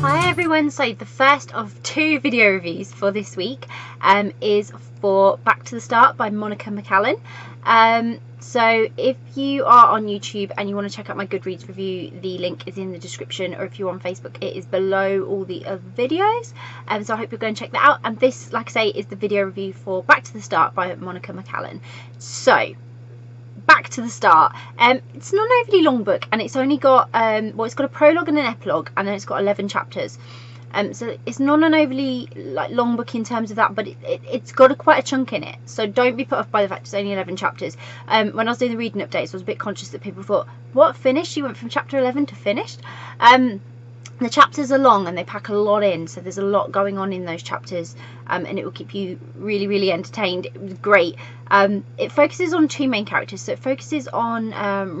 Hi everyone, so the first of two video reviews for this week is for Back to the Start by Monica Mccallan. So if you are on YouTube and you want to check out my Goodreads review, the link is in the description, or if you're on Facebook it is below all the other videos. So I hope you'll go and check that out. And this, like I say, is the video review for Back to the Start by Monica Mccallan. So Back to the Start. It's not an overly long book, and it's only got well, it's got a prologue and an epilogue, and then it's got 11 chapters. So it's not an overly long book in terms of that, but it's got quite a chunk in it. So don't be put off by the fact it's only 11 chapters. When I was doing the reading updates, I was a bit conscious that people thought, "What, finished? You went from chapter 11 to finished?" The chapters are long and they pack a lot in, so there's a lot going on in those chapters, and it will keep you really entertained. It was great. It focuses on two main characters, so it focuses on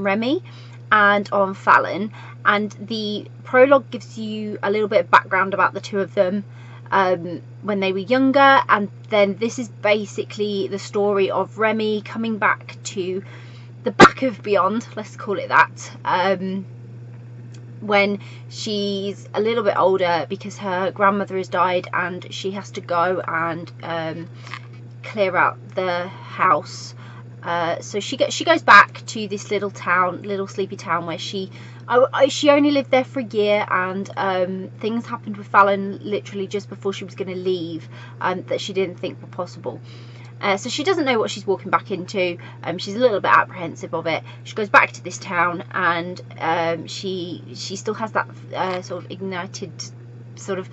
Remy and on Fallon, and the prologue gives you a little bit of background about the two of them when they were younger, and then this is basically the story of Remy coming back to the back of beyond, let's call it that, when she's a little bit older, because her grandmother has died and she has to go and clear out the house. So she goes back to this little town, little sleepy town, where she only lived there for a year, and things happened with Fallon literally just before she was going to leave that she didn't think were possible. So she doesn't know what she's walking back into. She's a little bit apprehensive of it. She goes back to this town, and she still has that sort of ignited sort of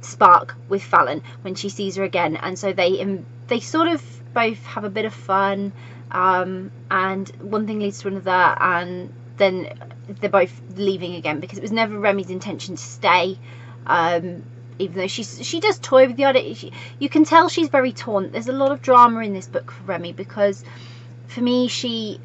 spark with Fallon when she sees her again, and so they sort of both have a bit of fun, and one thing leads to another, and then they're both leaving again, because it was never Remy's intention to stay. Even though she does toy with the idea, you can tell she's very torn. There's a lot of drama in this book for Remy, because for me she's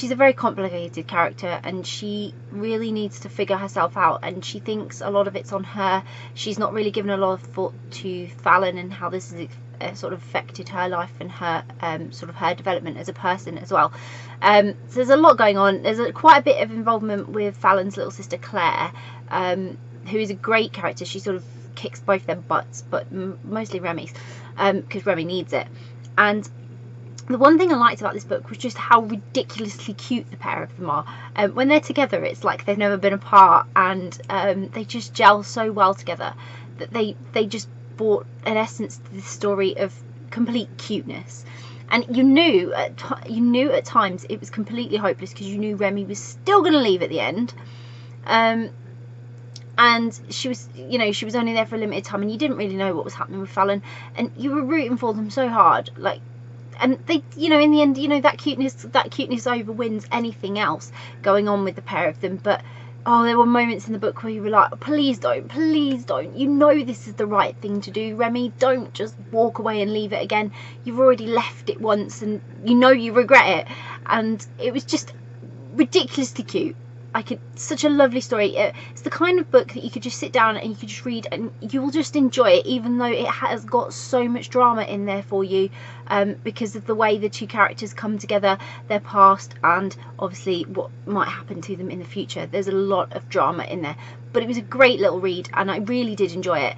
a very complicated character, and she really needs to figure herself out, and she thinks a lot of it's on her. She's not really given a lot of thought to Fallon and how this has sort of affected her life and her sort of her development as a person as well. So there's a lot going on. There's quite a bit of involvement with Fallon's little sister Claire, who is a great character. She sort of kicks both their butts, but mostly Remy's, because Remy needs it. And the one thing I liked about this book was just how ridiculously cute the pair of them are. When they're together, it's like they've never been apart, and they just gel so well together that they just brought an essence to this story of complete cuteness. And you knew at times it was completely hopeless, because you knew Remy was still going to leave at the end. And she was only there for a limited time, and you didn't really know what was happening with Fallon, and you were rooting for them so hard, like, and they, in the end, that cuteness overwins anything else going on with the pair of them. But oh, there were moments in the book where you were like, please don't, this is the right thing to do, Remy, don't just walk away and leave it again. You've already left it once, and you regret it. And it was just ridiculously cute. Such a lovely story. It's the kind of book that you could just sit down and you could just read, and you will just enjoy it, even though it has got so much drama in there for you, because of the way the two characters come together, their past, and obviously what might happen to them in the future. There's a lot of drama in there, but it was a great little read, and I really did enjoy it.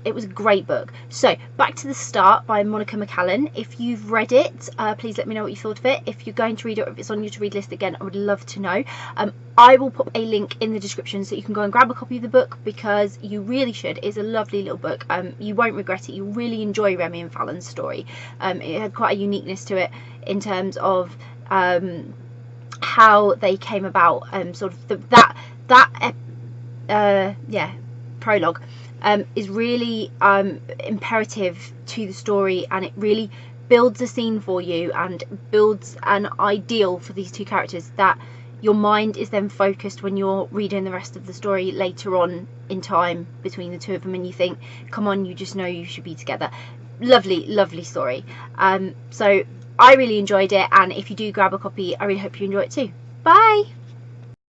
It was a great book. So, Back to the Start by Monica Mccallan. If you've read it, please let me know what you thought of it. If you're going to read it, or if it's on your to read list again, I would love to know. I will put a link in the description so you can go and grab a copy of the book, because you really should. It's a lovely little book. You won't regret it. You'll really enjoy Remy and Fallon's story. It had quite a uniqueness to it in terms of how they came about, sort of prologue. Is really imperative to the story, and it really builds a scene for you and builds an ideal for these two characters, that your mind is then focused when you're reading the rest of the story later on in time between the two of them, and you think, come on, you just know you should be together. Lovely story. So I really enjoyed it, and if you do grab a copy, I really hope you enjoy it too. Bye.